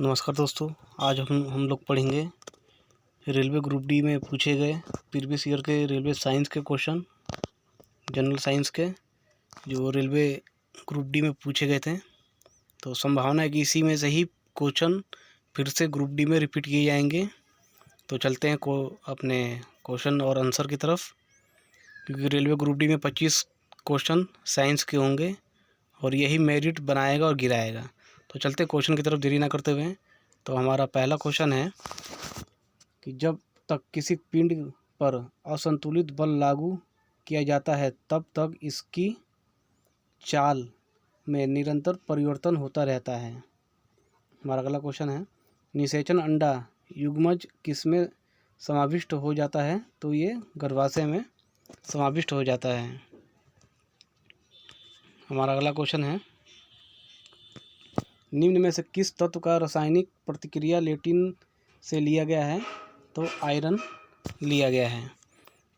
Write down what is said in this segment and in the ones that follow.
नमस्कार दोस्तों, आज हम लोग पढ़ेंगे रेलवे ग्रुप डी में पूछे गए प्रीवियस ईयर के रेलवे साइंस के क्वेश्चन, जनरल साइंस के जो रेलवे ग्रुप डी में पूछे गए थे। तो संभावना है कि इसी में से ही क्वेश्चन फिर से ग्रुप डी में रिपीट किए जाएंगे। तो चलते हैं अपने क्वेश्चन और आंसर की तरफ, क्योंकि रेलवे ग्रुप डी में 25 क्वेश्चन साइंस के होंगे और यही मेरिट बनाएगा और गिराएगा। तो चलते क्वेश्चन की तरफ देरी ना करते हुए। तो हमारा पहला क्वेश्चन है कि जब तक किसी पिंड पर असंतुलित बल लागू किया जाता है तब तक इसकी चाल में निरंतर परिवर्तन होता रहता है। हमारा अगला क्वेश्चन है, निषेचन अंडा युग्मज किसमें समाविष्ट हो जाता है? तो ये गर्भाशय में समाविष्ट हो जाता है। हमारा अगला क्वेश्चन है, निम्न में से किस तत्व का रासायनिक प्रतिक्रिया लेटिन से लिया गया है? तो आयरन लिया गया है।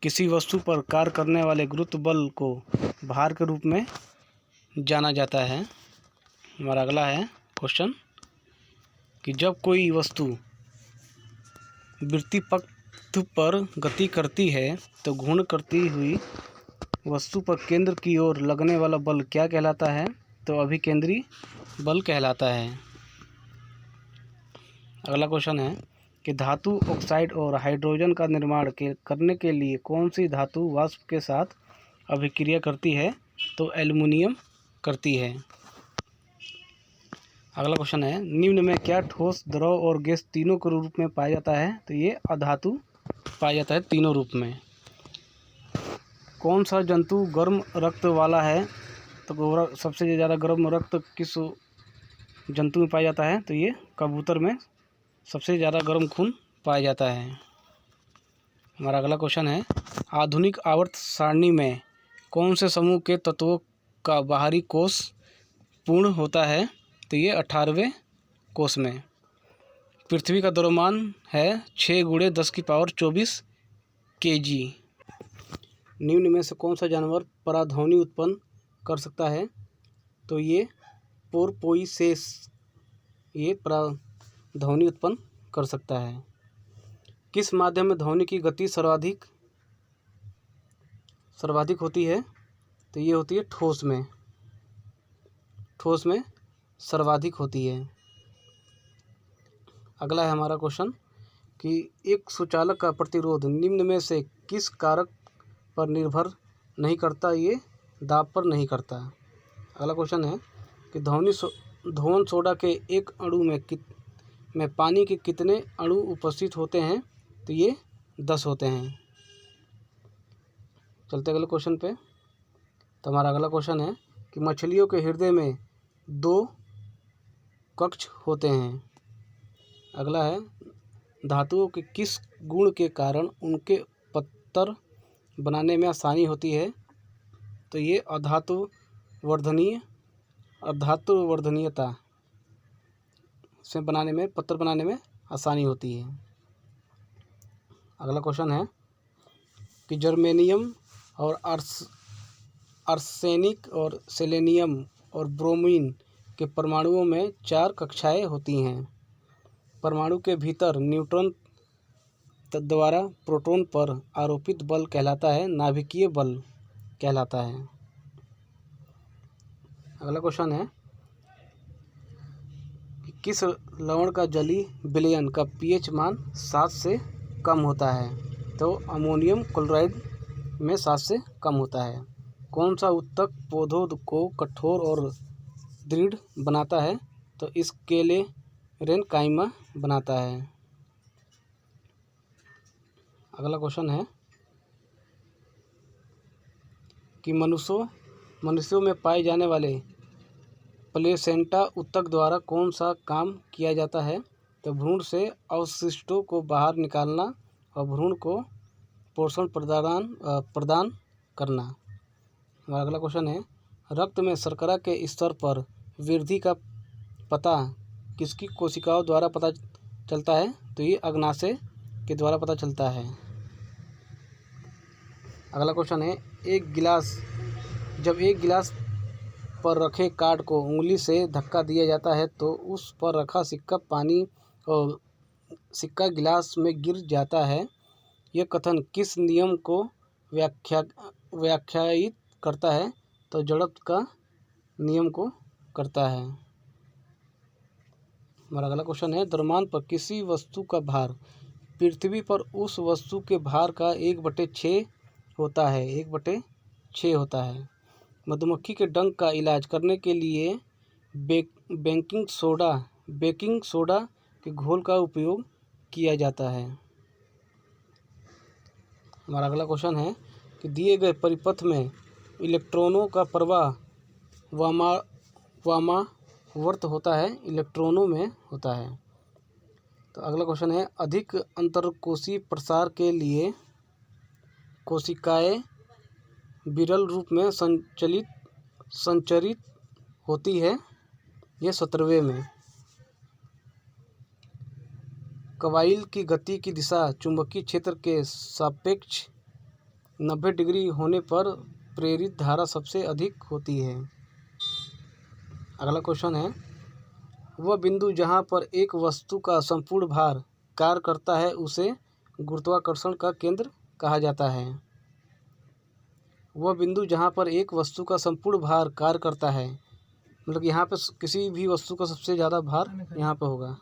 किसी वस्तु पर कार्य करने वाले गुरुत्व बल को भार के रूप में जाना जाता है। हमारा अगला है क्वेश्चन कि जब कोई वस्तु वृत्तीय पथ पर गति करती है तो घूर्ण करती हुई वस्तु पर केंद्र की ओर लगने वाला बल क्या कहलाता है? तो अभिकेंद्री बल कहलाता है। अगला क्वेश्चन है कि धातु ऑक्साइड और हाइड्रोजन का निर्माण करने के लिए कौन सी धातु वाष्प के साथ अभिक्रिया करती है? तो एल्युमिनियम करती है। अगला क्वेश्चन है, निम्न में क्या ठोस, द्रव और गैस तीनों के रूप में पाया जाता है? तो ये अधातु पाया जाता है तीनों रूप में। कौन सा जंतु गर्म रक्त वाला है? तो सबसे ज़्यादा गर्म रक्त किस जंतु में पाया जाता है? तो ये कबूतर में सबसे ज़्यादा गर्म खून पाया जाता है। हमारा अगला क्वेश्चन है, आधुनिक आवर्त सारणी में कौन से समूह के तत्वों का बाहरी कोश पूर्ण होता है? तो ये 18वें कोश में। पृथ्वी का द्रव्यमान है 6 × 10⁻24 kg। निम्न में से कौन सा जानवर पराध्वनि उत्पन्न कर सकता है? तो ये पोरपोइसेस ये पराध्वनि उत्पन्न कर सकता है। किस माध्यम में ध्वनि की गति सर्वाधिक होती है? तो ये होती है ठोस में। ठोस में सर्वाधिक होती है। अगला है हमारा क्वेश्चन कि एक सुचालक का प्रतिरोध निम्न में से किस कारक पर निर्भर नहीं करता? ये दाब पर नहीं करता। अगला क्वेश्चन है कि धोवन सोडा के एक अणु में पानी के कितने अणु उपस्थित होते हैं? तो ये 10 होते हैं। चलते अगले क्वेश्चन पे। तो हमारा अगला क्वेश्चन है कि मछलियों के हृदय में 2 कक्ष होते हैं। अगला है, धातुओं के किस गुण के कारण उनके पत्थर बनाने में आसानी होती है? तो ये अधातुवर्धनीयता से पत्थर बनाने में आसानी होती है। अगला क्वेश्चन है कि जर्मेनियम और आर्सेनिक और सेलेनियम और ब्रोमीन के परमाणुओं में 4 कक्षाएं होती हैं। परमाणु के भीतर न्यूट्रॉन द्वारा प्रोटॉन पर आरोपित बल कहलाता है नाभिकीय बल कहलाता है। अगला क्वेश्चन है कि किस लवण का जलीय विलयन का pH मान 7 से कम होता है? तो अमोनियम क्लोराइड में 7 से कम होता है। कौन सा उत्तक पौधों को कठोर और दृढ़ बनाता है? तो स्क्लेरेनकाइमा बनाता है। अगला क्वेश्चन है कि मनुष्यों में पाए जाने वाले प्लेसेंटा उत्तक द्वारा कौन सा काम किया जाता है? तो भ्रूण से अवशिष्टों को बाहर निकालना और भ्रूण को पोषण प्रदान करना। हमारा अगला क्वेश्चन है, रक्त में शर्करा के स्तर पर वृद्धि का पता किसकी कोशिकाओं द्वारा पता चलता है? तो ये अग्नाशय के द्वारा पता चलता है। अगला क्वेश्चन है, जब एक गिलास पर रखे कार्ड को उंगली से धक्का दिया जाता है तो उस पर रखा सिक्का पानी और सिक्का गिलास में गिर जाता है। यह कथन किस नियम को व्याख्यायित करता है? तो जड़त्व का नियम को करता है। हमारा अगला क्वेश्चन है, द्रव्यमान पर किसी वस्तु का भार पृथ्वी पर उस वस्तु के भार का 1/6 होता है। 1/6 होता है। मधुमक्खी के डंक का इलाज करने के लिए बेकिंग सोडा के घोल का उपयोग किया जाता है। हमारा अगला क्वेश्चन है कि दिए गए परिपथ में इलेक्ट्रॉनों का प्रवाह वामावर्त होता है, इलेक्ट्रॉनों में होता है। तो अगला क्वेश्चन है, अधिक अंतरकोशीय प्रसार के लिए कोशिकाएं विरल रूप में संचरित होती है। यह 17वें में। कॉइल की गति की दिशा चुंबकीय क्षेत्र के सापेक्ष 90 डिग्री होने पर प्रेरित धारा सबसे अधिक होती है। अगला क्वेश्चन है, वह बिंदु जहाँ पर एक वस्तु का संपूर्ण भार कार्य करता है उसे गुरुत्वाकर्षण का केंद्र कहा जाता है। वह बिंदु जहाँ पर एक वस्तु का संपूर्ण भार कार्य करता है, मतलब यहाँ पे किसी भी वस्तु का सबसे ज़्यादा भार यहाँ पे होगा।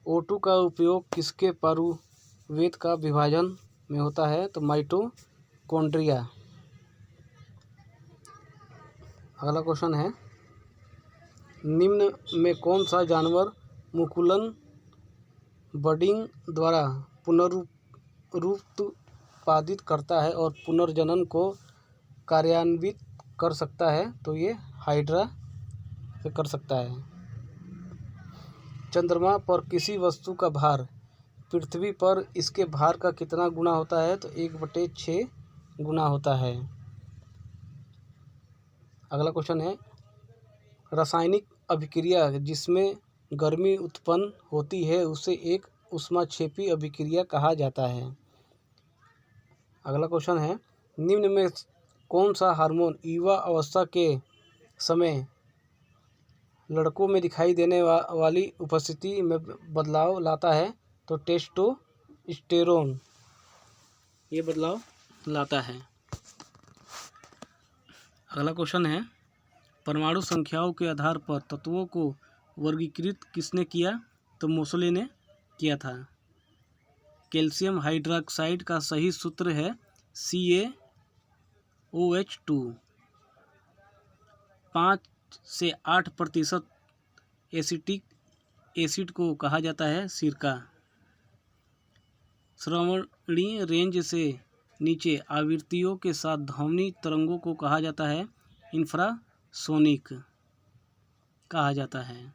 O2 का उपयोग किसके पारुवेद का विभाजन में होता है? तो माइटोकॉन्ड्रिया। अगला क्वेश्चन है, निम्न में कौन सा जानवर मुकुलन बर्डिंग द्वारा पुनरुत्पादित करता है और पुनर्जनन को कार्यान्वित कर सकता है? तो ये हाइड्रा से कर सकता है। चंद्रमा पर किसी वस्तु का भार पृथ्वी पर इसके भार का कितना गुना होता है? तो 1/6 गुना होता है। अगला क्वेश्चन है, रासायनिक अभिक्रिया जिसमें गर्मी उत्पन्न होती है उसे एक ऊष्माक्षेपी अभिक्रिया कहा जाता है। अगला क्वेश्चन है, निम्न में कौन सा हार्मोन युवा अवस्था के समय लड़कों में दिखाई देने वाली उपस्थिति में बदलाव लाता है? तो टेस्टोस्टेरोन ये बदलाव लाता है। अगला क्वेश्चन है, परमाणु संख्याओं के आधार पर तत्वों को वर्गीकृत किसने किया? तो मोसले ने किया था। कैल्शियम हाइड्रॉक्साइड का सही सूत्र है CaOH2। 5 से 8% एसिटिक एसिड को कहा जाता है सिरका। श्रवणीय रेंज से नीचे आवृत्तियों के साथ ध्वनि तरंगों को कहा जाता है इंफ्रासोनिक कहा जाता है।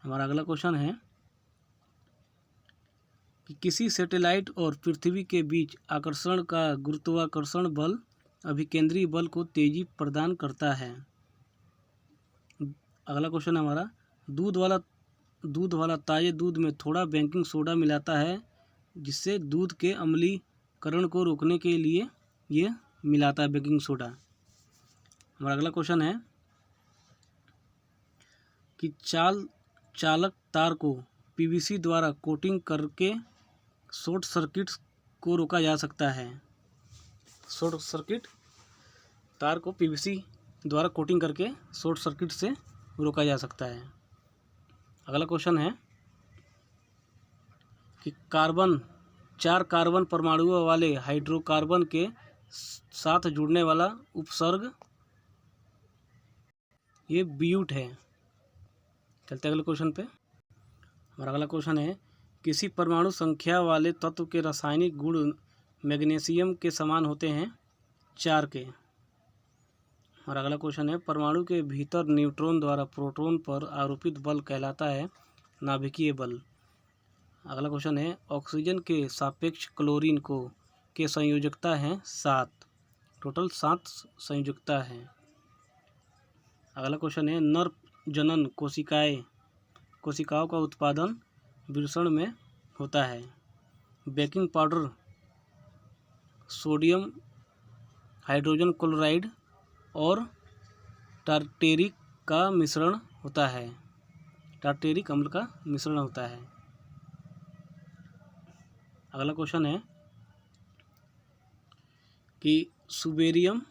हमारा अगला क्वेश्चन है कि किसी सैटेलाइट और पृथ्वी के बीच आकर्षण का गुरुत्वाकर्षण बल अभिकेंद्री बल को तेजी प्रदान करता है। अगला क्वेश्चन हमारा, दूध वाला ताजे दूध में थोड़ा बेकिंग सोडा मिलाता है जिससे दूध के अम्लीकरण को रोकने के लिए ये मिलाता है बेकिंग सोडा। हमारा अगला क्वेश्चन है कि चालक तार को पीवीसी द्वारा कोटिंग करके शॉर्ट सर्किट को रोका जा सकता है। शॉर्ट सर्किट तार को पीवीसी द्वारा कोटिंग करके शॉर्ट सर्किट से रोका जा सकता है। अगला क्वेश्चन है कि 4 कार्बन परमाणुओं वाले हाइड्रोकार्बन के साथ जुड़ने वाला उपसर्ग ये ब्यूट है। चलते अगले क्वेश्चन पे। हमारा अगला क्वेश्चन है, किसी परमाणु संख्या वाले तत्व के रासायनिक गुण मैग्नीशियम के समान होते हैं 4 के। हमारा अगला क्वेश्चन है, परमाणु के भीतर न्यूट्रॉन द्वारा प्रोटॉन पर आरोपित बल कहलाता है नाभिकीय बल। अगला क्वेश्चन है, ऑक्सीजन के सापेक्ष क्लोरीन के संयोजकता है 7। टोटल 7 संयोजकता है। अगला क्वेश्चन है, नर जनन कोशिकाओं का उत्पादन वृषण में होता है। Baking powder sodium hydrogen chloride और टार्टेरिक का मिश्रण होता है। टार्टेरिक अम्ल का मिश्रण होता है। अगला क्वेश्चन है कि सुबेरियम,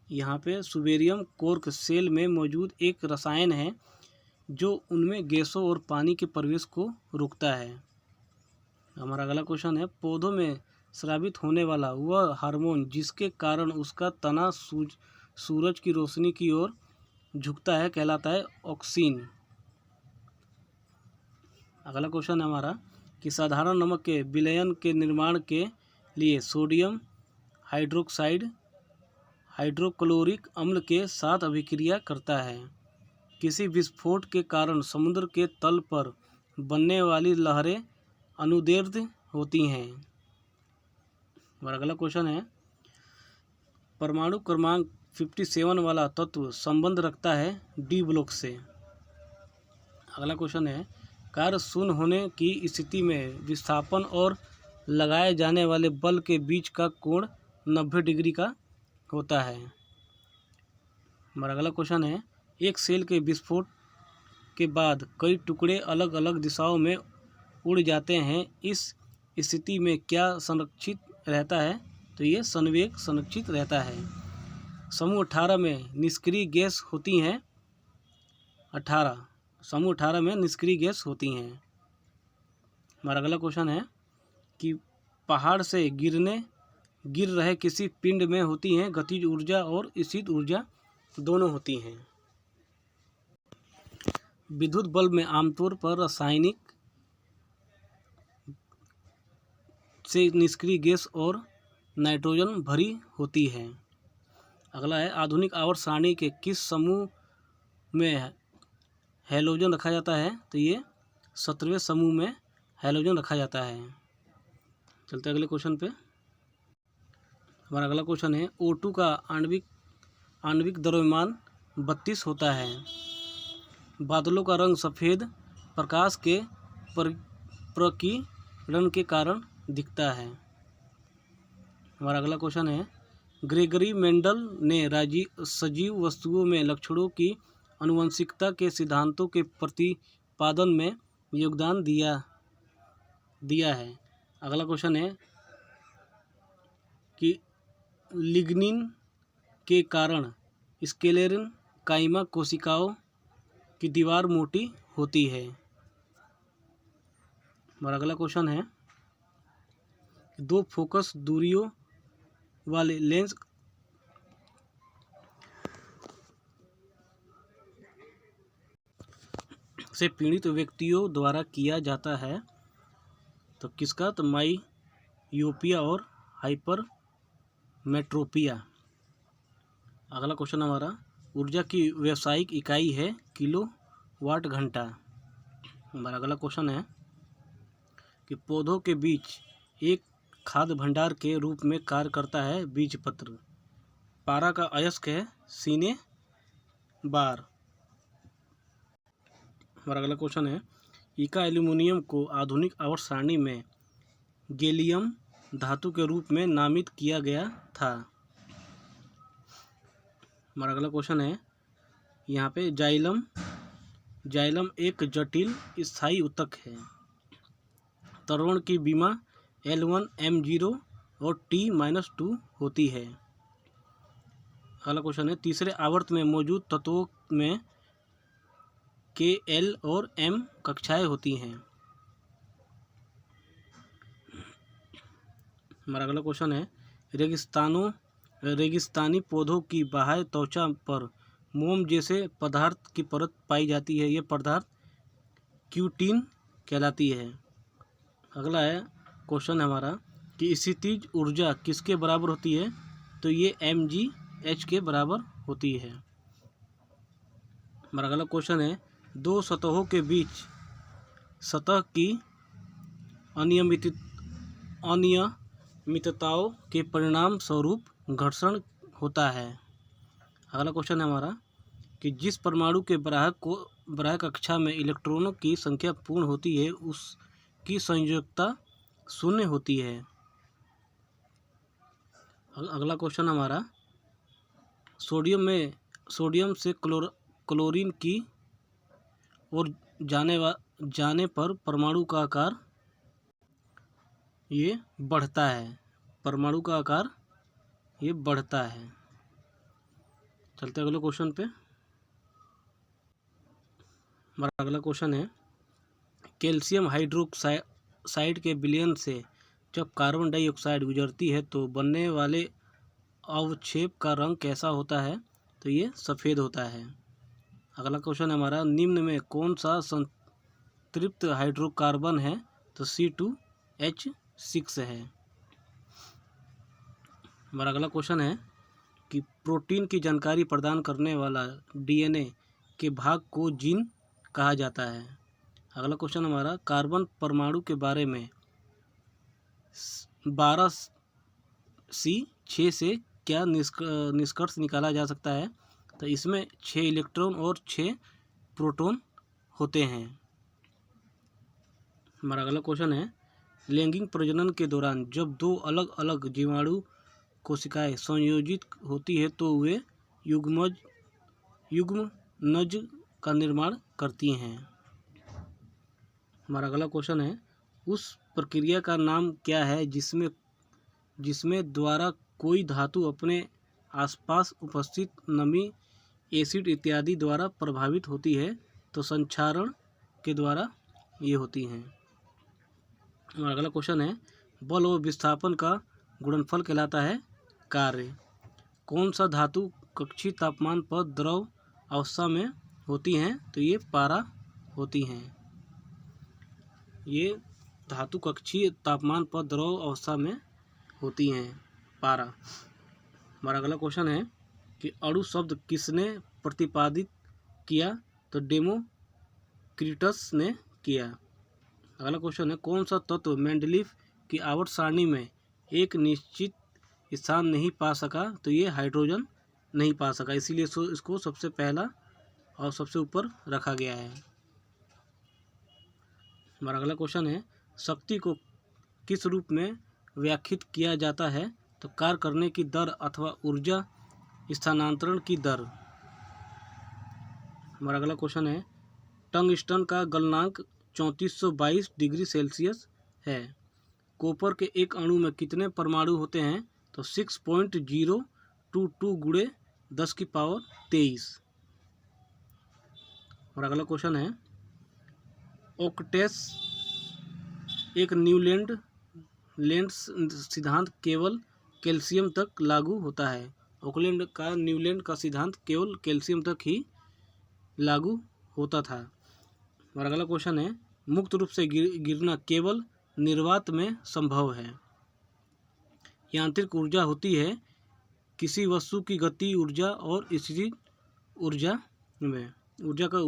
यहाँ पे सुबेरियम कोर्क सेल में मौजूद एक रसायन है जो उनमें गैसों और पानी के प्रवेश को रोकता है। हमारा अगला क्वेश्चन है, पौधों में स्रावित होने वाला वह हार्मोन जिसके कारण उसका तना सूरज की रोशनी की ओर झुकता है कहलाता है ऑक्सीन। अगला क्वेश्चन है हमारा कि साधारण नमक के विलयन के निर्माण के लिए सोडियम हाइड्रोक्साइड हाइड्रोक्लोरिक अम्ल के साथ अभिक्रिया करता है। किसी विस्फोट के कारण समुद्र के तल पर बनने वाली लहरें अनुदैर्ध्य होती हैं। और अगला क्वेश्चन है, परमाणु क्रमांक 57 वाला तत्व संबंध रखता है डी ब्लॉक से। अगला क्वेश्चन है, कार्य शून्य होने की स्थिति में विस्थापन और लगाए जाने वाले बल के बीच का कोण 90 डिग्री का होता है। हमारा अगला क्वेश्चन है, एक सेल के विस्फोट के बाद कई टुकड़े अलग अलग दिशाओं में उड़ जाते हैं। इस स्थिति में क्या संरक्षित रहता है? तो ये संवेग संरक्षित रहता है। समूह 18 में निष्क्रिय गैस होती हैं। समूह 18 में निष्क्रिय गैस होती हैं। हमारा अगला क्वेश्चन है कि पहाड़ से गिर रहे किसी पिंड में होती हैं गतिज ऊर्जा और स्थित ऊर्जा दोनों होती हैं। विद्युत बल्ब में आमतौर पर रासायनिक से निष्क्रिय गैस और नाइट्रोजन भरी होती है। अगला है, आधुनिक आवर्त सारणी के किस समूह में हैलोजन रखा जाता है? तो ये 17वें समूह में हैलोजन रखा जाता है। चलते अगले क्वेश्चन पे। हमारा अगला क्वेश्चन है, O2 का आणविक द्रव्यमान 32 होता है। बादलों का रंग सफ़ेद प्रकाश के प्रकीर्णन के कारण दिखता है। हमारा अगला क्वेश्चन है, ग्रेगरी मेंडल ने सजीव वस्तुओं में लक्षणों की आनुवंशिकता के सिद्धांतों के प्रतिपादन में योगदान दिया है। अगला क्वेश्चन है कि लिग्निन के कारण स्क्लेरन काइमा कोशिकाओं की दीवार मोटी होती है। हमारा अगला क्वेश्चन है, दो फोकस दूरियों वाले लेंस से पीड़ित व्यक्तियों द्वारा किया जाता है तो किसका? तो माइयोपिया और हाइपरमेट्रोपिया। अगला क्वेश्चन हमारा, ऊर्जा की व्यावसायिक इकाई है किलोवाट घंटा। हमारा अगला क्वेश्चन है कि पौधों के बीच एक खाद्य भंडार के रूप में कार्य करता है बीजपत्र। पारा का अयस्क है सीने बार। हमारा अगला क्वेश्चन है, इका एल्यूमिनियम को आधुनिक आवर्त सारणी में गैलियम धातु के रूप में नामित किया गया था। हमारा अगला क्वेश्चन है, यहाँ पे जाइलम एक जटिल स्थायी ऊतक है। तरोण की बीमा L1 M0 और T-2 होती है। अगला क्वेश्चन है, तीसरे आवर्त में मौजूद तत्वों में K, L और M कक्षाएं होती हैं। हमारा अगला क्वेश्चन है, रेगिस्तानी पौधों की बाह्य त्वचा पर मोम जैसे पदार्थ की परत पाई जाती है। यह पदार्थ क्यूटीन कहलाती है। अगला है क्वेश्चन हमारा कि स्थितिज ऊर्जा किसके बराबर होती है? तो ये mgh के बराबर होती है। हमारा अगला क्वेश्चन है, दो सतहों के बीच सतह की अनियमितताओं के परिणाम स्वरूप घर्षण होता है। अगला क्वेश्चन है हमारा कि जिस परमाणु के बाह्य कक्षा में इलेक्ट्रॉनों की संख्या पूर्ण होती है उसकी संयोजकता 0 होती है। अगला क्वेश्चन हमारा, सोडियम में सोडियम से क्लोरीन की ओर जाने पर परमाणु का आकार ये बढ़ता है। परमाणु का आकार ये बढ़ता है। चलते अगले क्वेश्चन पे। हमारा अगला क्वेश्चन है, कैल्शियम हाइड्रोक्साइड के विलयन से जब कार्बन डाइऑक्साइड गुजरती है तो बनने वाले अवक्षेप का रंग कैसा होता है? तो ये सफ़ेद होता है। अगला क्वेश्चन है हमारा, निम्न में कौन सा संतृप्त हाइड्रोकार्बन है? तो C2H6 है। हमारा अगला क्वेश्चन है कि प्रोटीन की जानकारी प्रदान करने वाला DNA के भाग को जीन कहा जाता है। अगला क्वेश्चन हमारा, कार्बन परमाणु के बारे में 12C6 से क्या निष्कर्ष निकाला जा सकता है? तो इसमें 6 इलेक्ट्रॉन और 6 प्रोटॉन होते हैं। हमारा अगला क्वेश्चन है, लैंगिक प्रजनन के दौरान जब दो अलग अलग जीवाणु कोशिकाएं संयोजित होती है तो वे युग्मनज का निर्माण करती हैं। हमारा अगला क्वेश्चन है, उस प्रक्रिया का नाम क्या है जिसमें द्वारा कोई धातु अपने आसपास उपस्थित नमी, एसिड इत्यादि द्वारा प्रभावित होती है? तो संक्षारण के द्वारा ये होती हैं। हमारा अगला क्वेश्चन है, बल और विस्थापन का गुणनफल कहलाता है कार्य। कौन सा धातु कक्षीय तापमान पर द्रव अवस्था में होती हैं? तो ये पारा होती हैं। ये धातु कक्षीय तापमान पर द्रव अवस्था में होती हैं, पारा। हमारा अगला क्वेश्चन है कि अणु शब्द किसने प्रतिपादित किया? तो डेमोक्रिटस ने किया। अगला क्वेश्चन है, कौन सा तत्व मेंडलीफ की आवर्त सारणी में एक निश्चित स्थान नहीं पा सका? तो ये हाइड्रोजन नहीं पा सका, इसीलिए इसको सबसे पहला और सबसे ऊपर रखा गया है। हमारा अगला क्वेश्चन है, शक्ति को किस रूप में व्याख्यायित किया जाता है? तो कार्य करने की दर अथवा ऊर्जा स्थानांतरण की दर। हमारा अगला क्वेश्चन है, टंगस्टन का गलनांक 3422 डिग्री सेल्सियस है। कॉपर के एक अणु में कितने परमाणु होते हैं? तो 6.022 गुणे 10⁻23। हमारा अगला क्वेश्चन है, ओकटेस एक न्यूलैंड सिद्धांत केवल कैल्शियम तक लागू होता है। न्यूलैंड का सिद्धांत केवल कैल्शियम तक ही लागू होता था। हमारा अगला क्वेश्चन है, मुक्त रूप से गिरना केवल निर्वात में संभव है। यांत्रिक ऊर्जा होती है किसी वस्तु की गति ऊर्जा और स्थिति ऊर्जा में ऊर्जा का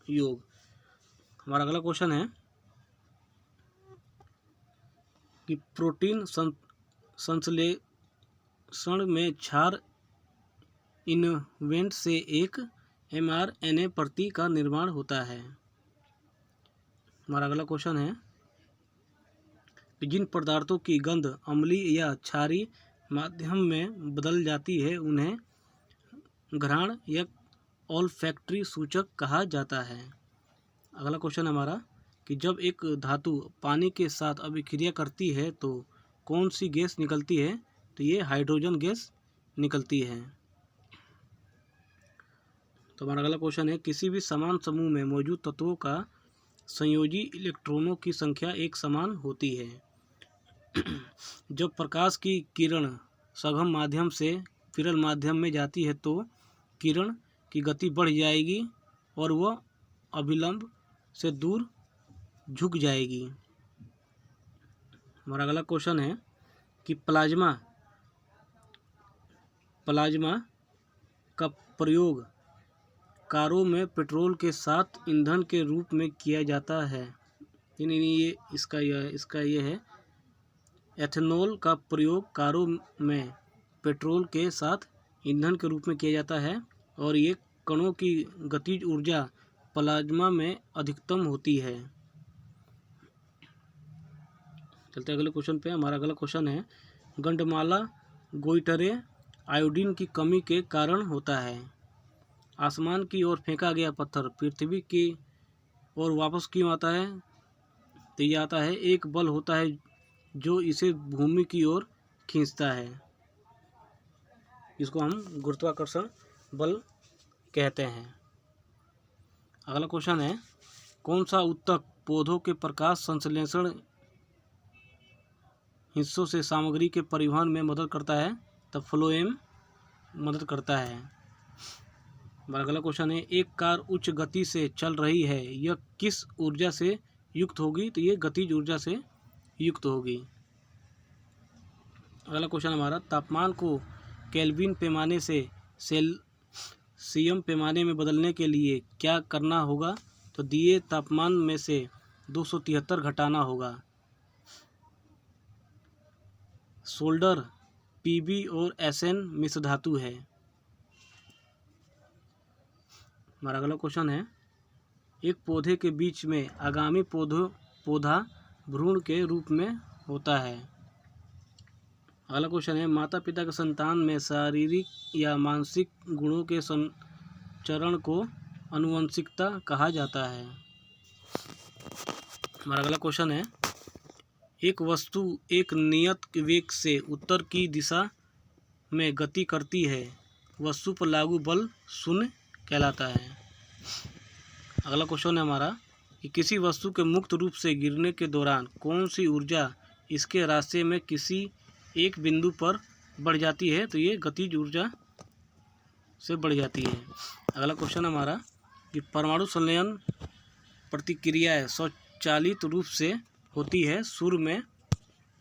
योग। हमारा अगला क्वेश्चन है कि प्रोटीन संश्लेषण में क्षार इन्वेंट से एक mRNA प्रति का निर्माण होता है। हमारा अगला क्वेश्चन है कि जिन पदार्थों की गंध अम्लीय या क्षारीय माध्यम में बदल जाती है उन्हें घ्राण या ऑल्फैक्टरी सूचक कहा जाता है। अगला क्वेश्चन हमारा कि जब एक धातु पानी के साथ अभिक्रिया करती है तो कौन सी गैस निकलती है? तो ये हाइड्रोजन गैस निकलती है। तो हमारा अगला क्वेश्चन है, किसी भी समान समूह में मौजूद तत्वों का संयोजी इलेक्ट्रॉनों की संख्या एक समान होती है। जब प्रकाश की किरण सघन माध्यम से विरल माध्यम में जाती है तो किरण की गति बढ़ जाएगी और वह अभिलंब से दूर झुक जाएगी। हमारा अगला क्वेश्चन है कि प्लाज्मा का प्रयोग कारों में पेट्रोल के साथ ईंधन के रूप में किया जाता है। ये इसका ये है, एथेनॉल का प्रयोग कारों में पेट्रोल के साथ ईंधन के रूप में किया जाता है और ये कणों की गतिज ऊर्जा प्लाज्मा में अधिकतम होती है। चलते अगले क्वेश्चन पे। हमारा अगला क्वेश्चन है, गंडमाला गोइटरे आयोडीन की कमी के कारण होता है। आसमान की ओर फेंका गया पत्थर पृथ्वी की ओर वापस क्यों आता है? तो ये आता है, एक बल होता है जो इसे भूमि की ओर खींचता है। इसको हम गुरुत्वाकर्षण बल कहते हैं। अगला क्वेश्चन है, कौन सा ऊतक पौधों के प्रकाश संश्लेषण हिस्सों से सामग्री के परिवहन में मदद करता है? तो फ्लोएम मदद करता है। अगला क्वेश्चन है, एक कार उच्च गति से चल रही है, यह किस ऊर्जा से युक्त होगी? तो ये गतिज ऊर्जा से युक्त होगी। अगला क्वेश्चन हमारा, तापमान को केल्विन पैमाने से सेल्सियम पैमाने में बदलने के लिए क्या करना होगा? तो दिए तापमान में से 273 घटाना होगा। सोल्डर पीबी और एसएन मिश्र धातु है। हमारा अगला क्वेश्चन है, एक पौधे के बीच में आगामी पौधा भ्रूण के रूप में होता है। अगला क्वेश्चन है, माता पिता के संतान में शारीरिक या मानसिक गुणों के संचरण को आनुवंशिकता कहा जाता है। हमारा अगला क्वेश्चन है, एक वस्तु एक नियत वेग से उत्तर की दिशा में गति करती है, वस्तु पर लागू बल शून्य कहलाता है। अगला क्वेश्चन है हमारा, कि किसी वस्तु के मुक्त रूप से गिरने के दौरान कौन सी ऊर्जा इसके रास्ते में किसी एक बिंदु पर बढ़ जाती है? तो ये गतिज ऊर्जा से बढ़ जाती है। अगला क्वेश्चन हमारा, कि परमाणु संलयन प्रतिक्रियाएं स्वचालित रूप से होती है, शुरू में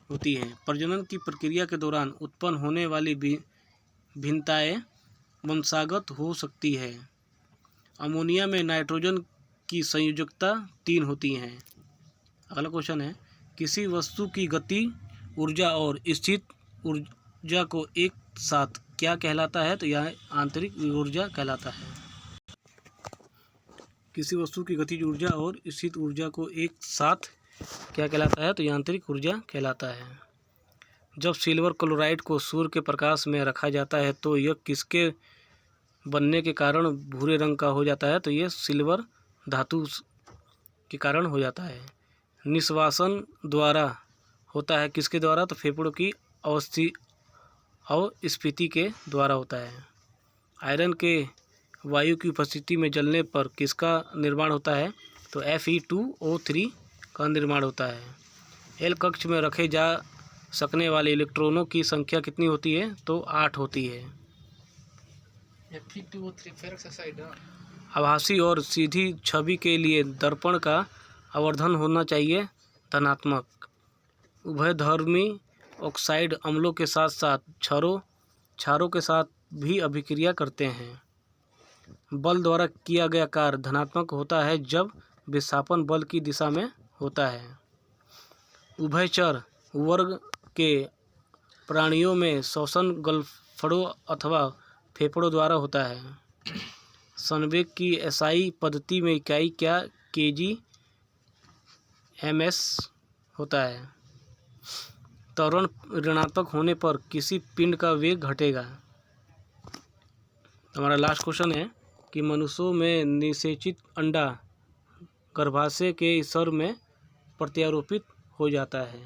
होती है। प्रजनन की प्रक्रिया के दौरान उत्पन्न होने वाली भिन्नताएं वंशागत हो सकती है। अमोनिया में नाइट्रोजन की संयोजकता 3 होती है। अगला क्वेश्चन है, किसी वस्तु की गति ऊर्जा और स्थित ऊर्जा को एक साथ क्या कहलाता है? तो यह आंतरिक ऊर्जा कहलाता है। किसी वस्तु की गतिज ऊर्जा और स्थित ऊर्जा को एक साथ क्या कहलाता है? तो यह आंतरिक ऊर्जा कहलाता है। जब सिल्वर क्लोराइड को सूर्य के प्रकाश में रखा जाता है तो यह किसके बनने के कारण भूरे रंग का हो जाता है? तो यह सिल्वर धातु के कारण हो जाता है। निष्वासन द्वारा होता है, किसके द्वारा? तो फेफड़ों की अवस्फीति के द्वारा होता है। आयरन के वायु की उपस्थिति में जलने पर किसका निर्माण होता है? तो Fe2O3 का निर्माण होता है। एल कक्ष में रखे जा सकने वाले इलेक्ट्रॉनों की संख्या कितनी होती है? तो 8 होती है। आभासी और सीधी छवि के लिए दर्पण का आवर्धन होना चाहिए धनात्मक। उभयधर्मी ऑक्साइड अम्लों के साथ साथ क्षारों के साथ भी अभिक्रिया करते हैं। बल द्वारा किया गया कार्य धनात्मक होता है जब विस्थापन बल की दिशा में होता है। उभयचर वर्ग के प्राणियों में श्वसन गलफड़ों अथवा फेफड़ों द्वारा होता है। संवेग की एसआई पद्धति में इकाई क्या kg/ms होता है। त्वरण ऋणात्मक होने पर किसी पिंड का वेग घटेगा। हमारा लास्ट क्वेश्चन है, कि मनुष्यों में निषेचित अंडा गर्भाशय के स्तर में प्रत्यारोपित हो जाता है।